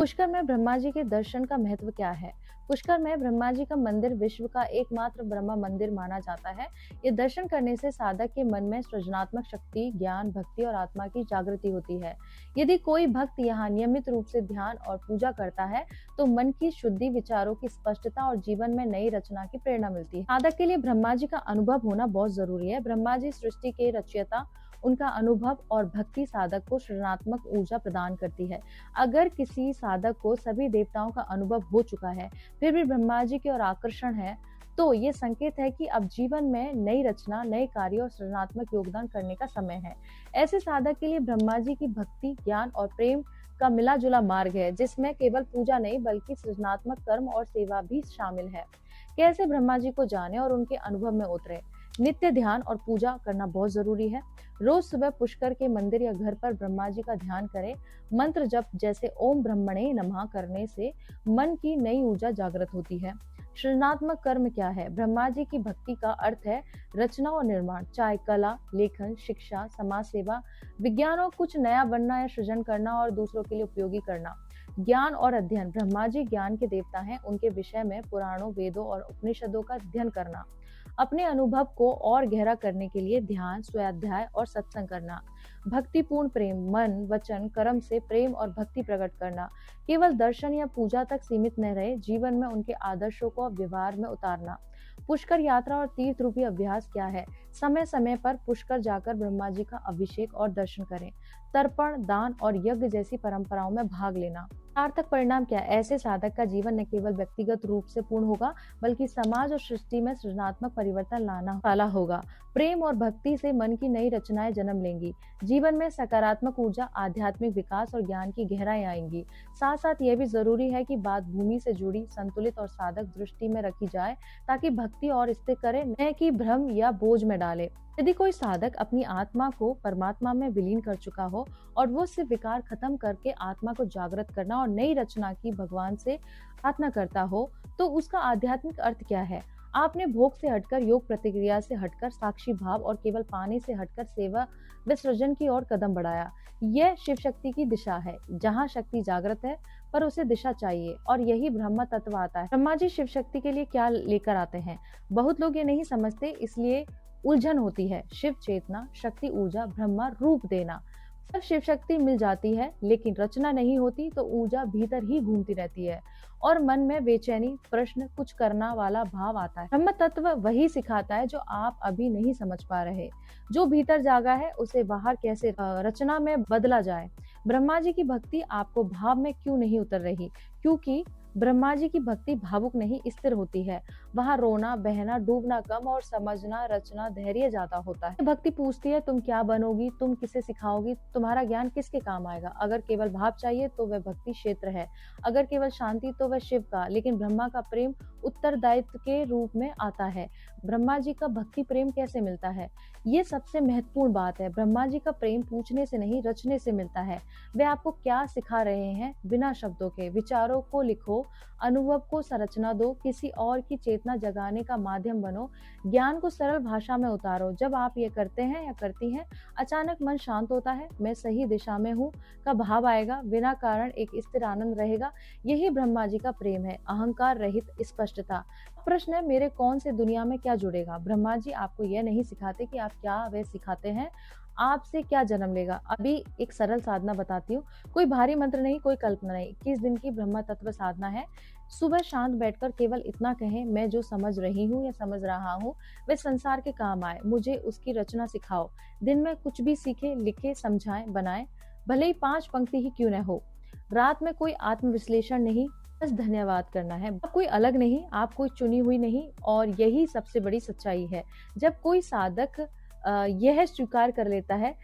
पुष्कर में ब्रह्मा जी के दर्शन का महत्व क्या है? पुष्कर में ब्रह्मा जी का मंदिर विश्व का एकमात्र ब्रह्मा मंदिर माना जाता है। ये दर्शन करने से साधक के मन में सृजनात्मक शक्ति, ज्ञान, भक्ति और आत्मा की जागृति होती है। यदि कोई भक्त यहाँ नियमित रूप से ध्यान और पूजा करता है, तो मन की शुद्धि, विचारों की स्पष्टता और जीवन में नई रचना की प्रेरणा मिलती है। साधक के लिए ब्रह्मा जी का अनुभव होना बहुत जरूरी है। ब्रह्मा जी सृष्टि के रचयिता, उनका अनुभव और भक्ति साधक को सृजनात्मक ऊर्जा प्रदान करती है। अगर किसी साधक को सभी देवताओं का अनुभव हो चुका है, फिर भी ब्रह्मा जी की ओर आकर्षण है, तो ये संकेत है कि अब जीवन में नई रचना, नए कार्य और सृजनात्मक योगदान करने का समय है। ऐसे साधक के लिए ब्रह्मा जी की भक्ति, ज्ञान और प्रेम का मिला जुला मार्ग है, जिसमें केवल पूजा नहीं बल्कि सृजनात्मक कर्म और सेवा भी शामिल है। कैसे ब्रह्मा जी को जाने और उनके अनुभव में उतरे? नित्य ध्यान और पूजा करना बहुत जरूरी है। रोज सुबह पुष्कर के मंदिर या घर पर ब्रह्मा जी का ध्यान करें। मंत्र जप जैसे ओम ब्रह्मणे नमः करने से मन की नई ऊर्जा जागृत होती है। सृजनात्मक कर्म क्या है? ब्रह्मा जी की भक्ति का अर्थ है रचना और निर्माण, चाहे कला, लेखन, शिक्षा, समाज सेवा, विज्ञान और कुछ नया बनना या सृजन करना और दूसरों के लिए उपयोगी करना। ज्ञान और अध्ययन, ब्रह्मा जी ज्ञान के देवता हैं। उनके विषय में पुराणों, वेदों और उपनिषदों का अध्ययन करना। अपने अनुभव को और गहरा करने के लिए ध्यान, स्वाध्याय और सत्संग करना। भक्तिपूर्ण प्रेम, मन, वचन, कर्म से प्रेम और भक्ति प्रकट करना। केवल दर्शन या पूजा तक सीमित न रहे, जीवन में उनके आदर्शों को व्यवहार में उतारना। पुष्कर यात्रा और तीर्थ रूपी अभ्यास क्या है? समय समय पर पुष्कर जाकर ब्रह्मा जी का अभिषेक और दर्शन करें। तर्पण, दान और यज्ञ जैसी परंपराओं में भाग लेना। सार्थक परिणाम क्या है? ऐसे साधक का जीवन न केवल व्यक्तिगत रूप से पूर्ण होगा, बल्कि समाज और सृष्टि में सृजनात्मक परिवर्तन लाना वाला होगा। प्रेम और भक्ति से मन की नई रचनाएं जन्म लेंगी। जीवन में सकारात्मक ऊर्जा, आध्यात्मिक विकास और ज्ञान की गहराई आएंगी। साथ साथ यह भी जरूरी है कि बात भूमि से जुड़ी, संतुलित और साधक दृष्टि में रखी जाए, ताकि भक्ति और स्थिर करे, न कि भ्रम या बोझ में डाले। यदि कोई साधक अपनी आत्मा को परमात्मा में विलीन कर चुका हो और वो सिर्फ विकार खत्म करके आत्मा को जागृत करना और नई रचना की भगवान से प्रार्थना करता हो, तो उसका आध्यात्मिक अर्थ क्या है? आपने भोग से हटकर, योग प्रतिक्रिया से हटकर, साक्षी भाव और केवल पाने से हटकर सेवा व सृजन की ओर कदम बढ़ाया। यह शिव शक्ति की दिशा है। जहाँ शक्ति जागृत है, पर उसे दिशा चाहिए, और यही ब्रह्म तत्व आता है। ब्रह्मा जी शिव शक्ति के लिए क्या लेकर आते हैं? बहुत लोग ये नहीं समझते, इसलिए उलझन होती है। शिव चेतना, शक्ति, ऊर्जा, ब्रह्मा रूप देना। जब शिव शक्ति मिल जाती है लेकिन रचना नहीं होती, तो ऊर्जा भीतर ही घूमती रहती है और मन में बेचैनी, प्रश्न, कुछ करना वाला भाव आता है। ब्रह्म तत्व वही सिखाता है जो आप अभी नहीं समझ पा रहे। जो भीतर जागा है, उसे बाहर कैसे रचना में बदला जाए। ब्रह्मा जी की भक्ति आपको भाव में क्यों नहीं उतर रही? क्योंकि ब्रह्मा जी की भक्ति भावुक नहीं, स्थिर होती है। वहाँ रोना, बहना, डूबना कम और समझना, रचना, धैर्य ज्यादा होता है। भक्ति पूछती है, तुम क्या बनोगी, तुम किसे सिखाओगी, तुम्हारा ज्ञान किसके काम आएगा? अगर केवल भाव चाहिए तो वह भक्ति क्षेत्र है, अगर केवल शांति तो वह शिव का। लेकिन ब्रह्मा का प्रेम उत्तरदायित्व के रूप में आता है। ब्रह्मा जी का भक्ति प्रेम कैसे मिलता है? ये सबसे महत्वपूर्ण बात है। ब्रह्मा जी का प्रेम पूछने से नहीं, रचने से मिलता है। वे आपको क्या सिखा रहे हैं? बिना शब्दों के विचारों को लिखो, अनुभव को संरचना दो, किसी और की चेतना जगाने का माध्यम बनो, ज्ञान को सरल भाषा में उतारो। जब आप ये करते हैं या करती हैं, अचानक मन शांत होता है। मैं सही दिशा में हूँ का भाव आएगा, बिना कारण एक स्थिर आनंद रहेगा। यही ब्रह्मा जी का प्रेम है, अहंकार रहित स्पष्टता। प्रश्न है, मेरे कौन से दुनिया में क्या जुड़ेगा? ब्रह्मा जी आपको यह नहीं सिखाते कि आप क्या, वे सिखाते हैं आपसे क्या जन्म लेगा। अभी एक सरल साधना बताती हूँ। कोई भारी मंत्र नहीं, कोई कल्पना नहीं। 21 दिन की ब्रह्म तत्व साधना है। सुबह शांत बैठकर केवल इतना कहें, मैं जो समझ रही हूँ या समझ रहा हूँ वे संसार के काम आए, मुझे उसकी रचना सिखाओ। दिन में कुछ भी सीखे, लिखे, समझाएं, बनाएं, भले ही 5 पंक्ति ही क्यों न हो। रात में कोई आत्मविश्लेषण नहीं, बस धन्यवाद करना है। आप कोई अलग नहीं, आप कोई चुनी हुई नहीं, और यही सबसे बड़ी सच्चाई है। जब कोई साधक यह स्वीकार कर लेता है,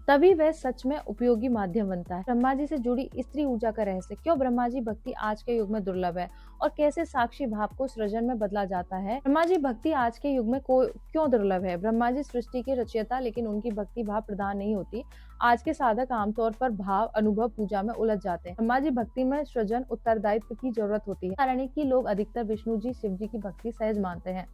तभी वह सच में उपयोगी माध्यम बनता है। ब्रह्मा जी से जुड़ी स्त्री ऊर्जा का रहस्य। क्यों ब्रह्मा जी भक्ति आज के युग में दुर्लभ है, और कैसे साक्षी भाव को सृजन में बदला जाता है? ब्रह्मा जी भक्ति आज के युग में क्यों दुर्लभ है? ब्रह्मा जी सृष्टि के रचयिता, लेकिन उनकी भक्ति भाव प्रधान नहीं होती। आज के साधक आमतौर पर भाव, अनुभव, पूजा में उलझ जाते हैं। ब्रह्मा जी भक्ति में सृजन, उत्तरदायित्व की जरूरत होती है। कारण है कि लोग अधिकतर विष्णु जी, शिव जी की भक्ति सहज मानते हैं।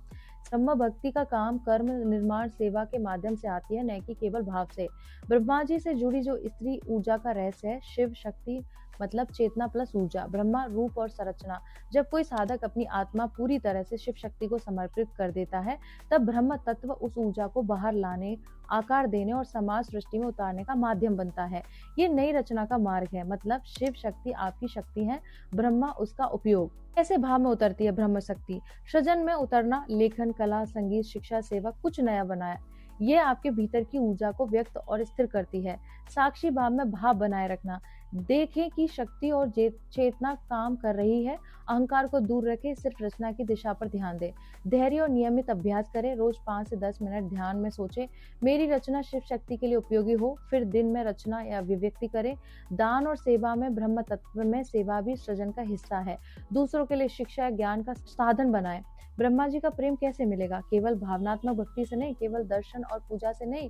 ब्रह्म भक्ति का काम कर्म, निर्माण, सेवा के माध्यम से आती है, न कि केवल भाव से। ब्रह्मा जी से जुड़ी जो स्त्री ऊर्जा का रहस्य है, शिव शक्ति मतलब चेतना प्लस ऊर्जा, ब्रह्मा रूप और संरचना। जब कोई साधक अपनी आत्मा पूरी तरह से शिव शक्ति को समर्पित कर देता है, तब ब्रह्म तत्व उस ऊर्जा को बाहर लाने, आकार देने और समाज सृष्टि में उतारने का माध्यम बनता है। ये नई रचना का मार्ग है, मतलब शिव शक्ति आपकी शक्ति है, ब्रह्मा उसका उपयोग। कैसे भाव में उतरती है ब्रह्म शक्ति? सृजन में उतरना, लेखन, कला, संगीत, शिक्षा, सेवा, कुछ नया बनाया, ये आपके भीतर की ऊर्जा को व्यक्त और स्थिर करती है। साक्षी भाव में भाव बनाए रखना, देखें कि शक्ति और चेतना काम कर रही है, अहंकार को दूर रखें, सिर्फ रचना की दिशा पर ध्यान दें। धैर्य और नियमित अभ्यास करें, रोज 5 से 10 मिनट ध्यान में सोचें, मेरी रचना शिव शक्ति के लिए उपयोगी हो, फिर दिन में रचना या अभिव्यक्ति करें। दान और सेवा में, ब्रह्म तत्व में सेवा भी सृजन का हिस्सा है। दूसरों के लिए शिक्षा या ज्ञान का साधन बनाएं। ब्रह्मा जी का प्रेम कैसे मिलेगा? केवल भावनात्मक भक्ति से नहीं, केवल दर्शन और पूजा से नहीं,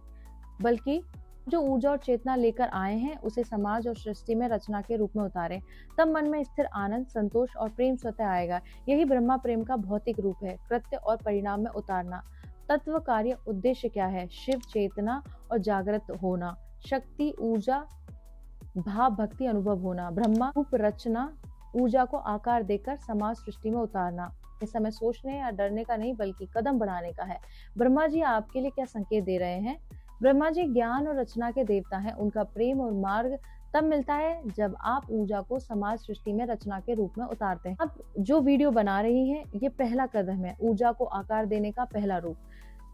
बल्कि जो ऊर्जा और चेतना लेकर आए हैं उसे समाज और सृष्टि में रचना के रूप में उतारें। तब मन में स्थिर आनंद, संतोष और प्रेम स्वतः आएगा। यही ब्रह्मा प्रेम का भौतिक रूप है, कृत्य और परिणाम में उतारना। तत्व, कार्य, उद्देश्य क्या है? शिव चेतना और जागृत होना, शक्ति, ऊर्जा, भाव, भक्ति, अनुभव होना। ब्रह्मा रूप, रचना, ऊर्जा को आकार देकर समाज सृष्टि में उतारना। इस समय सोचने या डरने का नहीं, बल्कि कदम बढ़ाने का है। ब्रह्मा जी आपके लिए क्या संकेत दे रहे हैं? ब्रह्मा जी ज्ञान और रचना के देवता हैं। उनका प्रेम और मार्ग तब मिलता है जब आप ऊर्जा को समाज सृष्टि में रचना के रूप में उतारते हैं। अब जो वीडियो बना रही हैं, ये पहला कदम है, ऊर्जा को आकार देने का पहला रूप।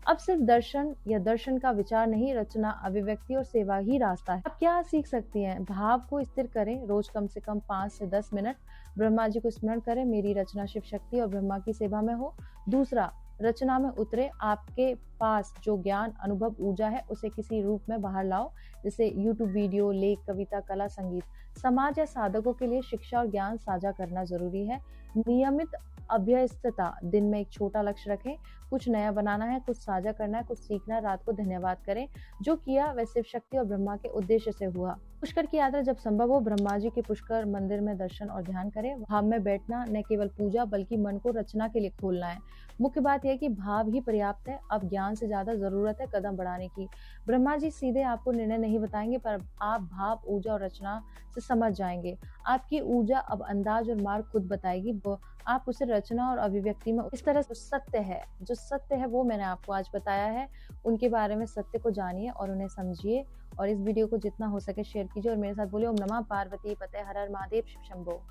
अब सिर्फ दर्शन या दर्शन का विचार नहीं, रचना, अभिव्यक्ति और सेवा ही रास्ता है। अब क्या सीख सकती हैं? भाव को स्थिर करें, रोज कम से कम 5 से 10 मिनट ब्रह्मा जी को स्मरण करें, मेरी रचना शिव शक्ति और ब्रह्मा की सेवा में हो। दूसरा, रचना में उतरे, आपके पास जो ज्ञान, अनुभव, ऊर्जा है उसे किसी रूप में बाहर लाओ, जैसे यूट्यूब वीडियो, लेख, कविता, कला, संगीत। समाज या साधकों के लिए शिक्षा और ज्ञान साझा करना जरूरी है। नियमित अभ्यस्तता, दिन में एक छोटा लक्ष्य रखें, कुछ नया बनाना है, कुछ साझा करना है, कुछ सीखना है, रात को धन्यवाद करें, जो किया वह शिव शक्ति और ब्रह्मा के उद्देश्य से हुआ। पुष्कर की यात्रा जब संभव हो, ब्रह्मा जी के पुष्कर मंदिर में दर्शन और ध्यान करें। भाव में बैठना, न केवल पूजा बल्कि मन को रचना के लिए खोलना है। मुख्य बात यह कि भाव ही पर्याप्त है, अब ज्ञान से ज्यादा जरूरत है कदम बढ़ाने की। ब्रह्मा जी सीधे आपको निर्णय नहीं बताएंगे, पर आप भाव, ऊर्जा और रचना से समझ जाएंगे। आपकी ऊर्जा अब अंदाज और मार्ग खुद बताएगी, आप उसे रचना और अभिव्यक्ति में इस तरह जो सत्य है वो मैंने आपको आज बताया है, उनके बारे में सत्य को जानिए और उन्हें समझिए। और इस वीडियो को जितना हो सके शेयर कीजिए और मेरे साथ बोलिए ओम नमः पार्वती पते हर हर महादेव शिव शंभो।